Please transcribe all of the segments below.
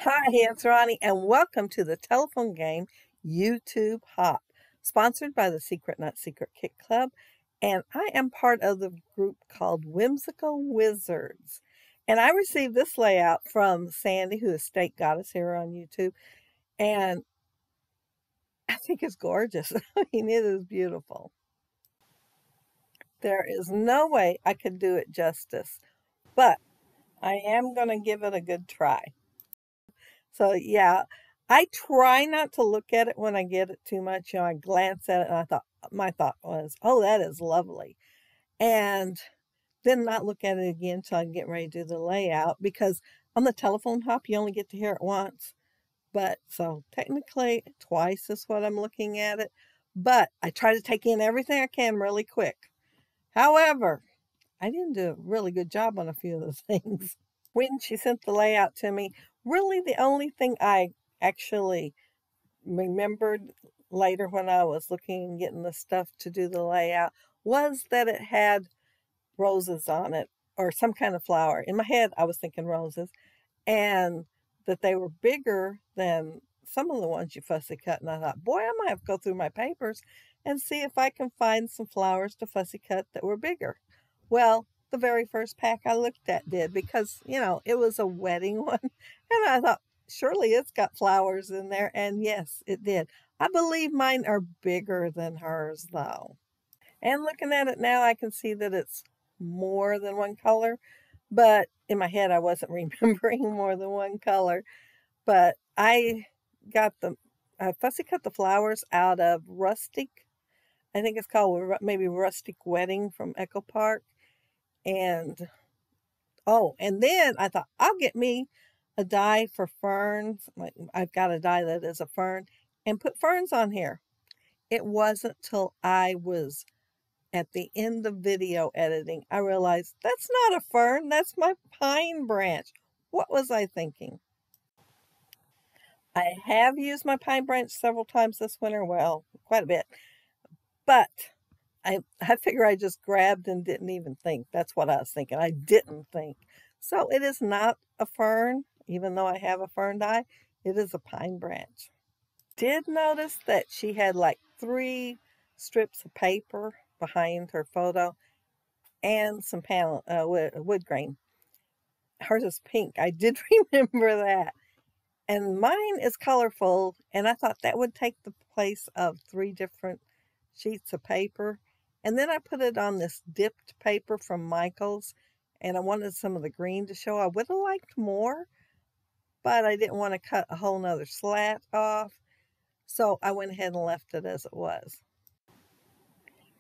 Hi, it's Roni, and welcome to the telephone game YouTube Hop, sponsored by the Secret Not Secret Kit Club. And I am part of the group called Whimsical Wizards. And I received this layout from Sandy, who is State Goddess here on YouTube. And I think it's gorgeous. I mean, it is beautiful. There is no way I could do it justice, but I am going to give it a good try. So yeah, I try not to look at it when I get it too much. I glance at it and my thought was, oh, that is lovely. And then not look at it again until I get ready to do the layout, because on the telephone hop, you only get to hear it once. But so technically twice is what I'm looking at it. But I try to take in everything I can really quick. However, I didn't do a really good job on a few of those things. When she sent the layout to me, really the only thing I actually remembered later when I was looking and getting the stuff to do the layout was that it had roses on it, or some kind of flower. In my head, I was thinking roses, and that they were bigger than some of the ones you fussy cut. And I thought, boy, I might have to go through my papers and see if I can find some flowers to fussy cut that were bigger. Well, the very first pack I looked at did, because, it was a wedding one. And I thought, surely it's got flowers in there. And yes, it did. I believe mine are bigger than hers, though. And looking at it now, I can see that it's more than one color. But in my head, I wasn't remembering more than one color. But I fussy cut the flowers out of Rustic. I think it's called maybe Rustic Wedding from Echo Park. And then I thought, I'll get me a die for ferns. I've got a die that is a fern, and put ferns on here. It wasn't till I was at the end of video editing, I realized that's not a fern, that's my pine branch. What was I thinking? I have used my pine branch several times this winter, well, quite a bit, but I figure I just grabbed and didn't even think. That's what I was thinking. I didn't think. So it is not a fern, even though I have a fern die. It is a pine branch. Did notice that she had like 3 strips of paper behind her photo and some wood grain. Hers is pink. I did remember that. And mine is colorful, and I thought that would take the place of 3 different sheets of paper. And then I put it on this dipped paper from Michael's, and I wanted some of the green to show. I would have liked more, but I didn't want to cut a whole nother slat off. So I went ahead and left it as it was.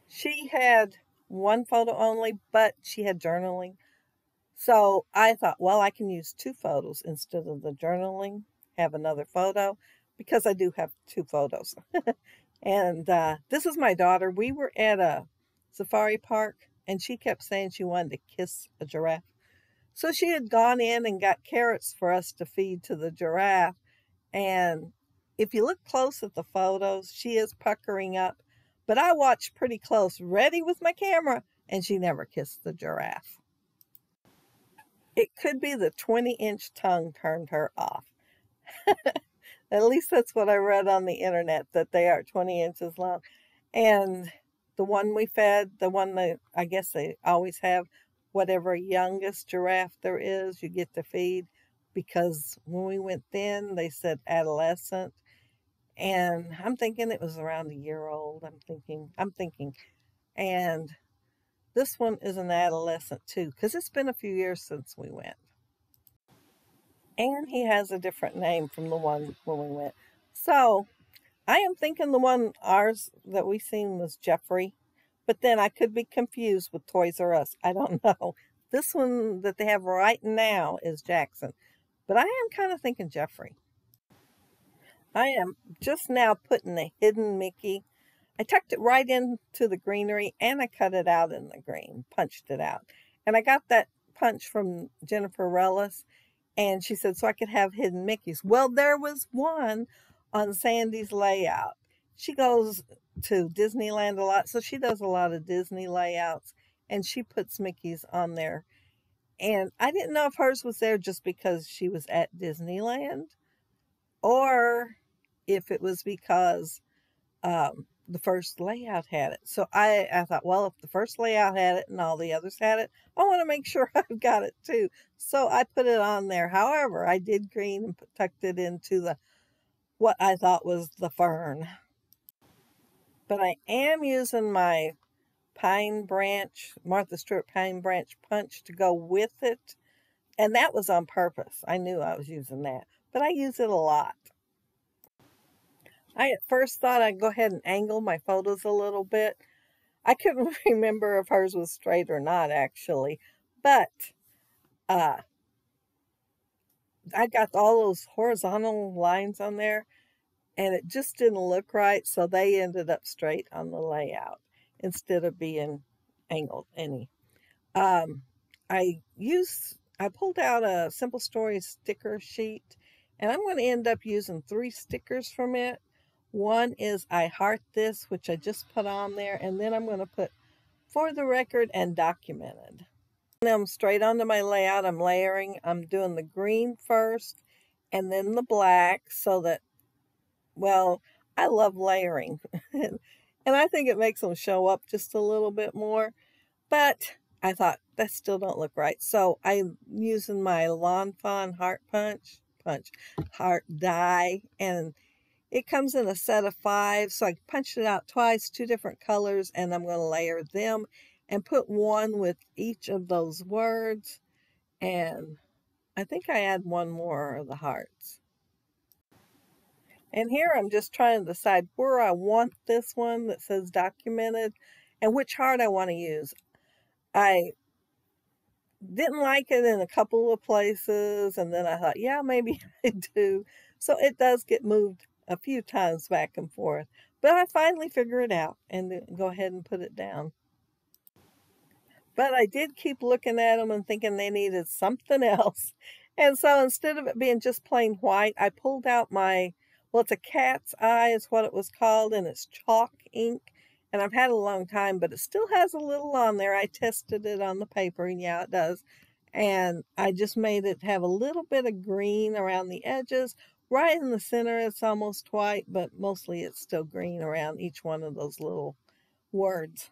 She had 1 photo only, but she had journaling. So I thought, well, I can use 2 photos instead of the journaling, have another photo, because I do have 2 photos. And this is my daughter. We were at a safari park, and she kept saying she wanted to kiss a giraffe. So she had gone in and got carrots for us to feed to the giraffe. And if you look close at the photos, she is puckering up. But I watched pretty close, ready with my camera, and she never kissed the giraffe. It could be the 20-inch tongue turned her off. At least that's what I read on the internet, that they are 20 inches long. And the one we fed, the one that I guess they always have, whatever youngest giraffe there is, you get to feed. Because when we went then, they said adolescent. And I'm thinking it was around a year old. I'm thinking. And this one is an adolescent too, because it's been a few years since we went. And he has a different name from the one when we went. So I am thinking the one ours that we seen was Jeffrey, but then I could be confused with Toys R Us. I don't know. This one that they have right now is Jackson, but I am kind of thinking Jeffrey. I am just now putting the hidden Mickey. I tucked it right into the greenery, and I cut it out in the green, punched it out. And I got that punch from Jennifer Rellis, and she said, so I could have hidden Mickeys. Well, there was one on Sandy's layout. She goes to Disneyland a lot, so she does a lot of Disney layouts, and she puts Mickeys on there. And I didn't know if hers was there just because she was at Disneyland or if it was because the first layout had it. So I thought, well, if the first layout had it and all the others had it, I want to make sure I've got it too. So I put it on there. However, I did green and tucked it into the what I thought was the fern. But I am using my pine branch, Martha Stewart pine branch punch to go with it. And that was on purpose. I knew I was using that, but I use it a lot. I at first thought I'd go ahead and angle my photos a little bit. I couldn't remember if hers was straight or not, actually. But uh, I got all those horizontal lines on there, and it just didn't look right, so they ended up straight on the layout instead of being angled any. Um, I pulled out a Simple Stories sticker sheet, and I'm going to end up using 3 stickers from it. One is I heart this, which I just put on there, and then I'm going to put for the record and documented. I'm straight onto my layout. I'm layering. I'm doing the green first and then the black so that, well, I love layering. And I think it makes them show up just a little bit more. But I thought that still don't look right. So I'm using my Lawn Fawn heart heart die, and it comes in a set of 5. So I punched it out twice, 2 different colors, and I'm going to layer them and put one with each of those words. And I think I add one more of the hearts. And here I'm just trying to decide where I want this one that says documented and which heart I want to use. I didn't like it in a couple of places, and then I thought, yeah, maybe I do. So it does get moved a few times back and forth. But I finally figure it out and go ahead and put it down. But I did keep looking at them and thinking they needed something else. And so instead of it being just plain white, I pulled out my, well, it's a cat's eye is what it was called, and it's chalk ink. And I've had it a long time, but it still has a little on there. I tested it on the paper, and yeah, it does. And I just made it have a little bit of green around the edges. Right in the center, it's almost white, but mostly it's still green around each one of those little words.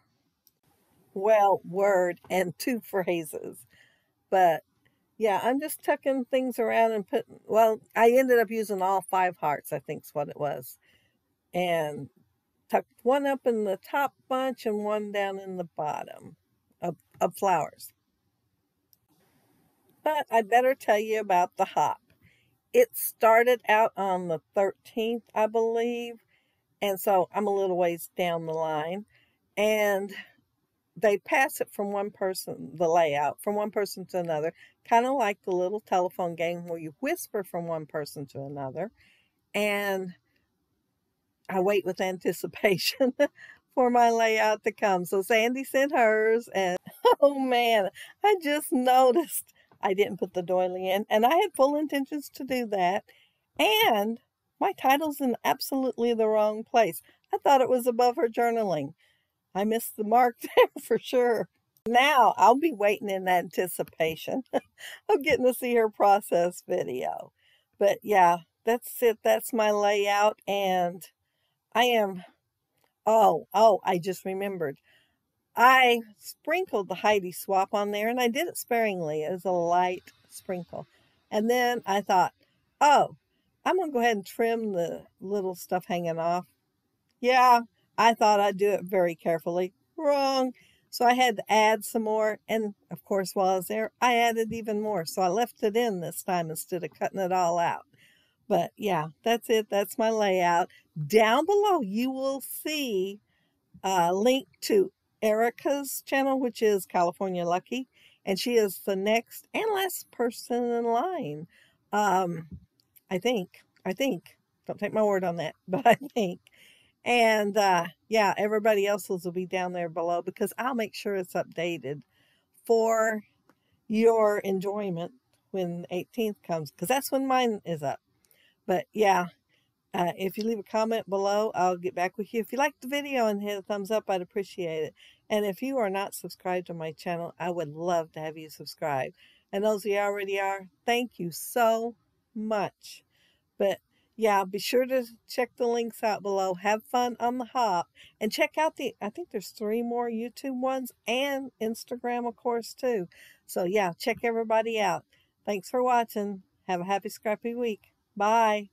Well, word and 2 phrases. But yeah, I'm just tucking things around and putting, well, I ended up using all 5 hearts, I think's what it was. And tucked one up in the top bunch and one down in the bottom of flowers. But I better tell you about the hop. It started out on the 13th, I believe. And so I'm a little ways down the line. And they pass it from one person, the layout, from one person to another, kind of like the little telephone game where you whisper from one person to another. And I wait with anticipation for my layout to come. So Sandy sent hers, and oh man, I just noticed I didn't put the doily in, and I had full intentions to do that. And my title's in absolutely the wrong place. I thought it was above her journaling. I missed the mark there for sure. Now I'll be waiting in anticipation of getting to see her process video. But yeah, that's it. That's my layout. And I am, I just remembered. I sprinkled the Heidi swap on there, and I did it sparingly. It was a light sprinkle. And then I thought, oh, I'm going to go ahead and trim the little stuff hanging off. Yeah, I thought I'd do it very carefully. Wrong. So I had to add some more. And of course, while I was there, I added even more. So I left it in this time instead of cutting it all out. But yeah, that's it. That's my layout. Down below, you will see a link to Ericka's channel, which is California Lucky. And she is the next and last person in line. I think. Don't take my word on that, but I think. And yeah, everybody else's will be down there below because I'll make sure it's updated for your enjoyment when the 18th comes, because that's when mine is up. But yeah, if you leave a comment below, I'll get back with you. If you liked the video and hit a thumbs up, I'd appreciate it. And if you are not subscribed to my channel, I would love to have you subscribe. And those of you already are, thank you so much. But yeah, be sure to check the links out below. Have fun on the hop. And check out I think there's 3 more YouTube ones and Instagram, of course, too. So yeah, check everybody out. Thanks for watching. Have a happy scrappy week. Bye.